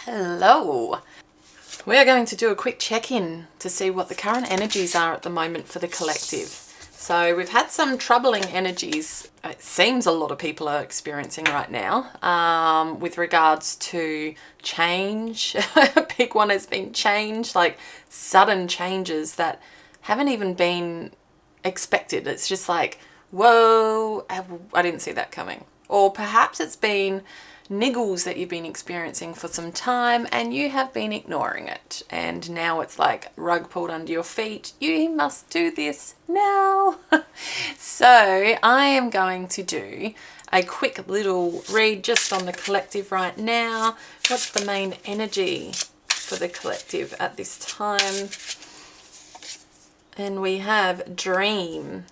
Hello. We're going to do a quick check-in to see what the current energies are at the moment for the collective. So we've had some troubling energies, it seems a lot of people are experiencing right now, with regards to change. A big one has been change, like sudden changes that haven't even been expected. It's just like, whoa, I didn't see that coming. Or perhaps it's been niggles that you've been experiencing for some time and you have been ignoring it, and now it's like rug pulled under your feet. You must do this now. So I am going to do a quick little read just on the collective right now. What's the main energy for the collective at this time? And we have dream.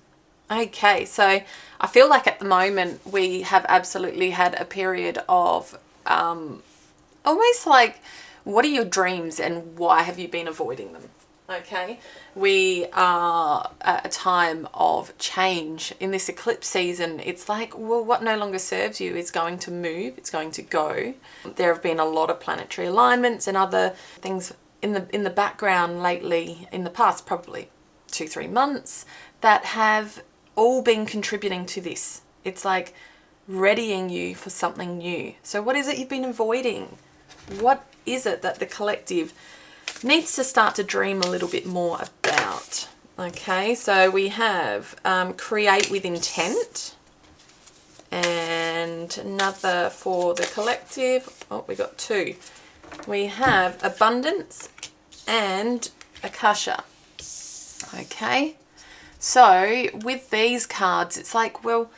Okay, so I feel like at the moment we have absolutely had a period of almost like, what are your dreams and why have you been avoiding them? Okay, we are at a time of change. In this eclipse season, it's like, well, what no longer serves you is going to move, it's going to go. There have been a lot of planetary alignments and other things in the background lately, in the past probably 2-3 months, that have all been contributing to this. It's like readying you for something new. So what is it you've been avoiding? What is it that the collective needs to start to dream a little bit more about? Okay, so we have create with intent, and another for the collective. Oh, we got two. We have abundance and akasha. Okay, so with these cards, it's like, well,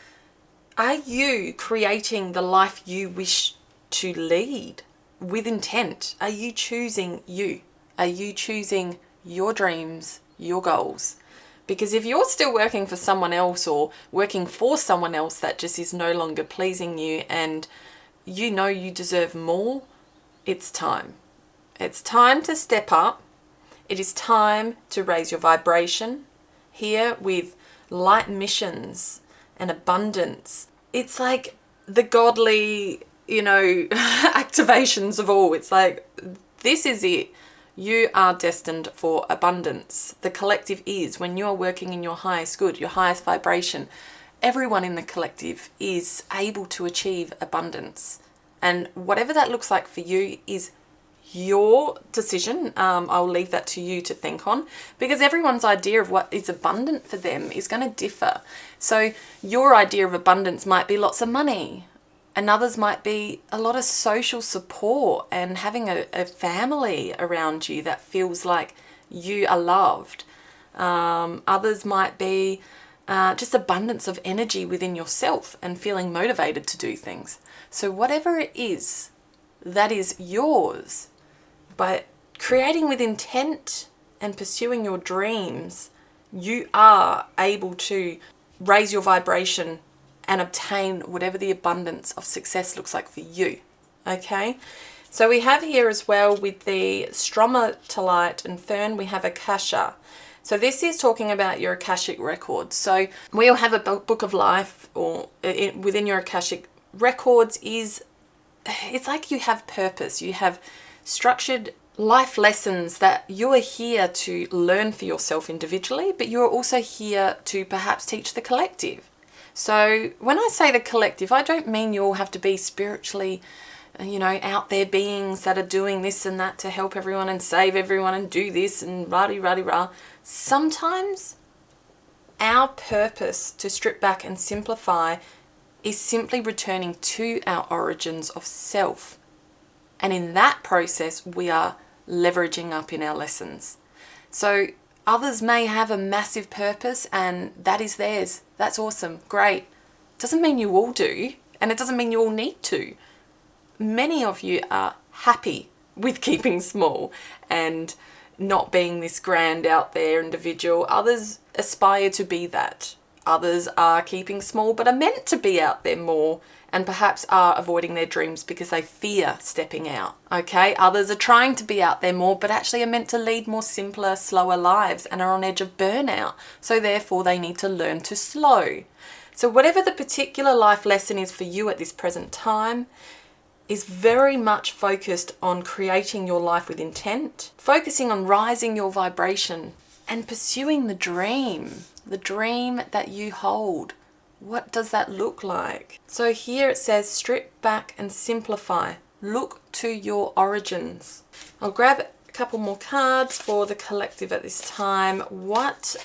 are you creating the life you wish to lead with intent? Are you choosing you? Are you choosing your dreams, your goals? Because if you're still working for someone else or working for someone else that just is no longer pleasing you and you know you deserve more, it's time. It's time to step up. It is time to raise your vibration. Here with light missions and abundance, it's like the godly, activations of all. It's like, this is it. You are destined for abundance. The collective is, when you are working in your highest good, your highest vibration, everyone in the collective is able to achieve abundance. And whatever that looks like for you is your decision. I'll leave that to you to think on, because everyone's idea of what is abundant for them is going to differ. So your idea of abundance might be lots of money, and others might be a lot of social support and having a family around you that feels like you are loved. Others might be just abundance of energy within yourself and feeling motivated to do things. So whatever it is, that is yours. By creating with intent and pursuing your dreams, you are able to raise your vibration and obtain whatever the abundance of success looks like for you. Okay, so we have here as well with the stromatolite and fern, we have akasha. So this is talking about your akashic records. So we all have a book of life, or within your akashic records it's like you have purpose. You have structured life lessons that you are here to learn for yourself individually, but you're also here to perhaps teach the collective. So when I say the collective, I don't mean you all have to be spiritually, out there beings that are doing this and that to help everyone and save everyone and do this and rah-de-rah-de-rah. Sometimes our purpose to strip back and simplify is simply returning to our origins of self. And in that process, we are leveraging up in our lessons. So others may have a massive purpose and that is theirs. That's awesome. Great. Doesn't mean you all do, and it doesn't mean you all need to. Many of you are happy with keeping small and not being this grand out there individual. Others aspire to be that. Others are keeping small but are meant to be out there more, and perhaps are avoiding their dreams because they fear stepping out. Okay, others are trying to be out there more but actually are meant to lead more simpler, slower lives and are on edge of burnout. So therefore they need to learn to slow. So whatever the particular life lesson is for you at this present time, is very much focused on creating your life with intent, focusing on rising your vibration and pursuing the dream that you hold. What does that look like? So here it says, strip back and simplify. Look to your origins. I'll grab a couple more cards for the collective at this time. What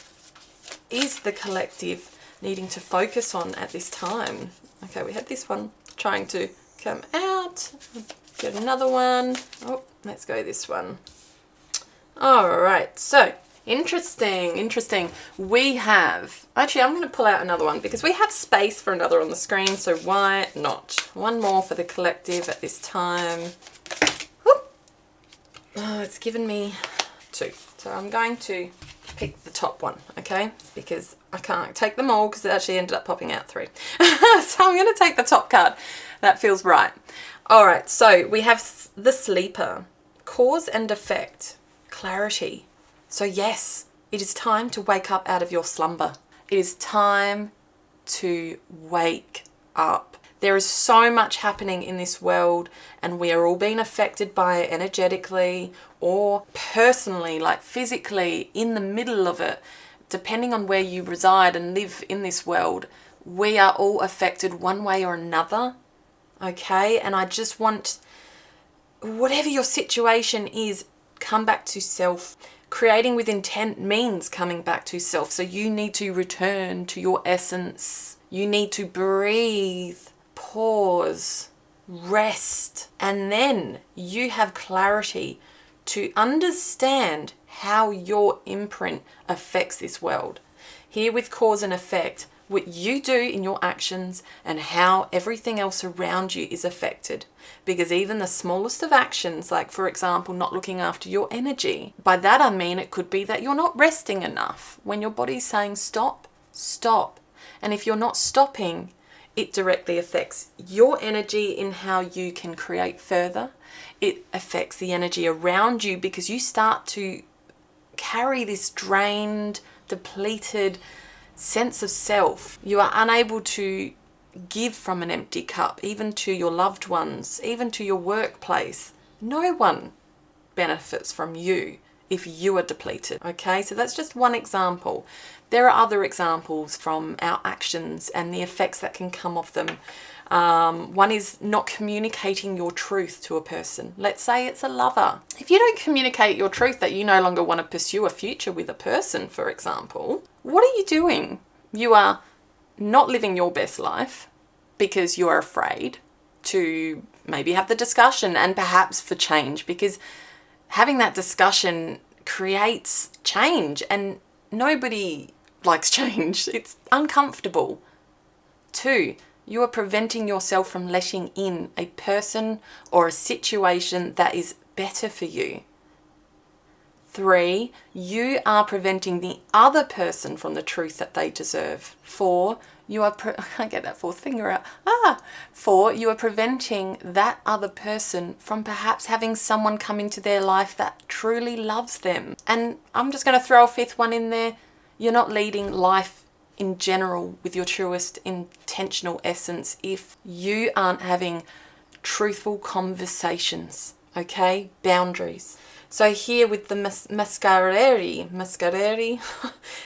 is the collective needing to focus on at this time? Okay, we had this one trying to come out. Get another one. Oh, let's go this one. All right, so interesting. We have, actually I'm going to pull out another one because we have space for another on the screen, so why not? One more for the collective at this time. Whoop. Oh, it's given me two. So I'm going to pick the top one, okay? Because I can't take them all because it actually ended up popping out three. So I'm going to take the top card. That feels right. All right, so we have the sleeper. Cause and effect. Clarity. So yes, it is time to wake up out of your slumber. It is time to wake up. There is so much happening in this world and we are all being affected by it energetically or personally, like physically in the middle of it, depending on where you reside and live in this world. We are all affected one way or another, okay? And I just want, whatever your situation is, come back to self. Creating with intent means coming back to self. So you need to return to your essence. You need to breathe, pause, rest, and then you have clarity to understand how your imprint affects this world. Here with cause and effect, what you do in your actions and how everything else around you is affected. Because even the smallest of actions, like for example, not looking after your energy, by that I mean it could be that you're not resting enough. When your body's saying stop, stop. And if you're not stopping, it directly affects your energy in how you can create further. It affects the energy around you because you start to carry this drained, depleted sense of self. You are unable to give from an empty cup, even to your loved ones, even to your workplace. No one benefits from you if you are depleted. Okay, so that's just one example. There are other examples from our actions and the effects that can come of them. One is not communicating your truth to a person. Let's say it's a lover. If you don't communicate your truth that you no longer want to pursue a future with a person, for example, what are you doing? You are not living your best life because you are afraid to maybe have the discussion and perhaps for change, because having that discussion creates change and nobody likes change. It's uncomfortable. 2, you are preventing yourself from letting in a person or a situation that is better for you. 3, you are preventing the other person from the truth that they deserve. 4, you are, I can't get that fourth finger out. 4, you are preventing that other person from perhaps having someone come into their life that truly loves them. And I'm just going to throw a 5th one in there. You're not leading life in general with your truest intentional essence if you aren't having truthful conversations, okay? Boundaries. So here with the mascareri,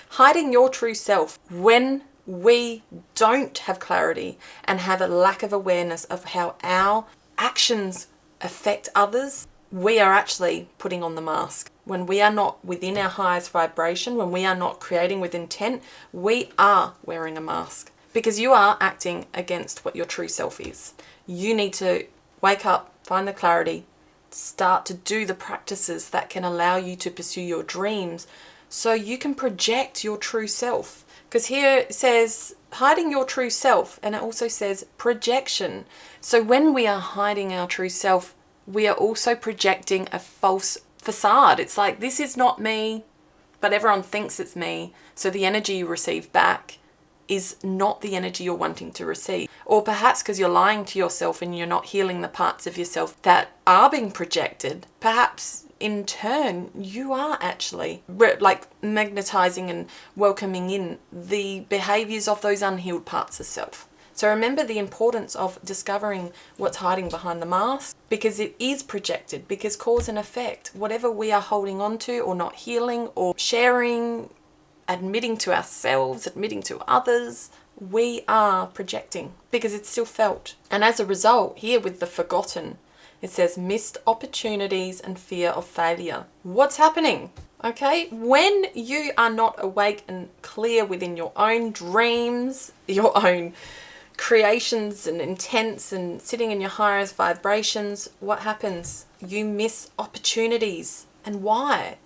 hiding your true self. When we don't have clarity and have a lack of awareness of how our actions affect others, we are actually putting on the mask. When we are not within our highest vibration, when we are not creating with intent, we are wearing a mask because you are acting against what your true self is. You need to wake up, find the clarity, start to do the practices that can allow you to pursue your dreams so you can project your true self. Because here it says hiding your true self, and it also says projection. So when we are hiding our true self, we are also projecting a false facade. It's like, this is not me, but everyone thinks it's me. So the energy you receive back is not the energy you're wanting to receive. Or perhaps because you're lying to yourself and you're not healing the parts of yourself that are being projected, perhaps in turn you are actually like magnetizing and welcoming in the behaviors of those unhealed parts of self. So remember the importance of discovering what's hiding behind the mask, because it is projected, because cause and effect, whatever we are holding on to or not healing or sharing, admitting to ourselves, admitting to others, we are projecting because it's still felt. And as a result, here with the forgotten, it says missed opportunities and fear of failure. What's happening? Okay, when you are not awake and clear within your own dreams, your own creations and intents, and sitting in your highest vibrations, what happens? You miss opportunities. And why?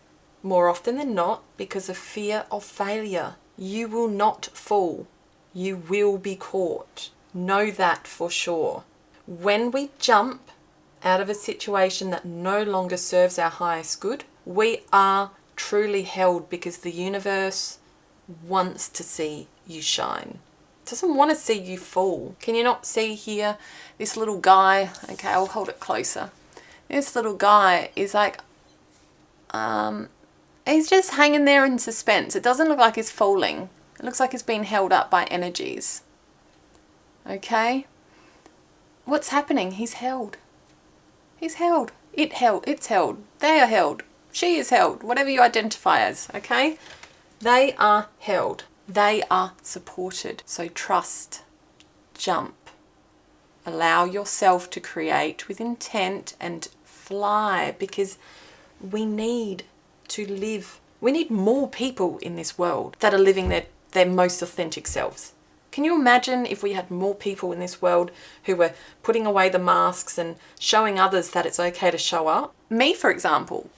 More often than not, because of fear of failure. You will not fall. You will be caught. Know that for sure. When we jump out of a situation that no longer serves our highest good, we are truly held, because the universe wants to see you shine. Doesn't want to see you fall. Can you not see here this little guy? Okay, I'll hold it closer. This little guy is like, he's just hanging there in suspense. It doesn't look like he's falling. It looks like he's being held up by energies. Okay? What's happening? He's held. He's held. It's held. They are held. She is held. Whatever you identify as. Okay? They are held. They are supported. So trust. Jump. Allow yourself to create with intent and fly, because we need to live. We need more people in this world that are living their most authentic selves. Can you imagine if we had more people in this world who were putting away the masks and showing others that it's okay to show up? Me, for example,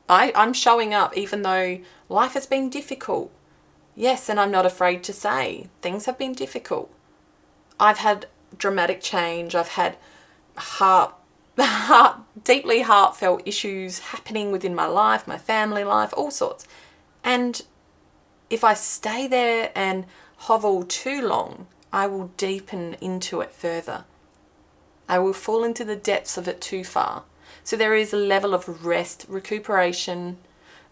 I'm showing up even though life has been difficult. Yes, and I'm not afraid to say things have been difficult. I've had dramatic change. I've had deeply heartfelt issues happening within my life, my family life, all sorts. And if I stay there and hovel too long, I will deepen into it further. I will fall into the depths of it too far. So there is a level of rest, recuperation,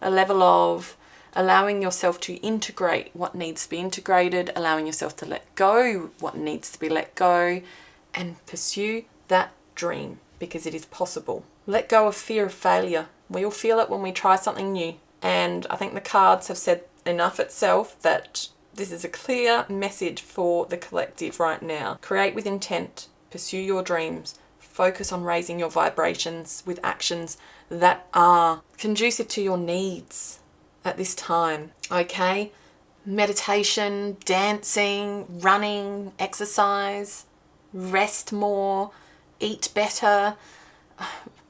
a level of allowing yourself to integrate what needs to be integrated, allowing yourself to let go what needs to be let go, and pursue that dream, because it is possible. Let go of fear of failure. We all feel it when we try something new. And I think the cards have said enough itself that this is a clear message for the collective right now. Create with intent, pursue your dreams, focus on raising your vibrations with actions that are conducive to your needs at this time. Okay? Meditation, dancing, running, exercise, rest more, eat better,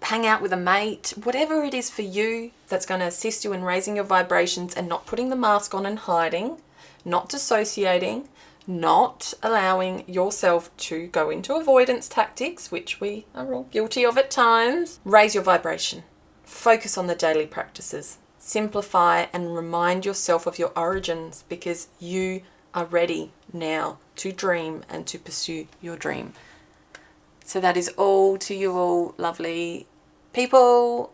hang out with a mate, whatever it is for you that's going to assist you in raising your vibrations and not putting the mask on and hiding, not dissociating, not allowing yourself to go into avoidance tactics, which we are all guilty of at times. Raise your vibration. Focus on the daily practices. Simplify and remind yourself of your origins, because you are ready now to dream and to pursue your dream. So that is all to you all, lovely people,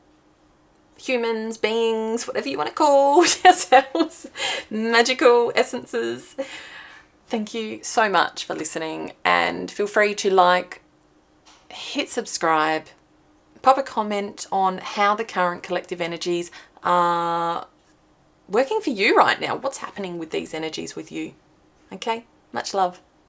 humans, beings, whatever you want to call yourselves, magical essences. Thank you so much for listening, and feel free to like, hit subscribe, pop a comment on how the current collective energies are working for you right now. What's happening with these energies with you? Okay, much love.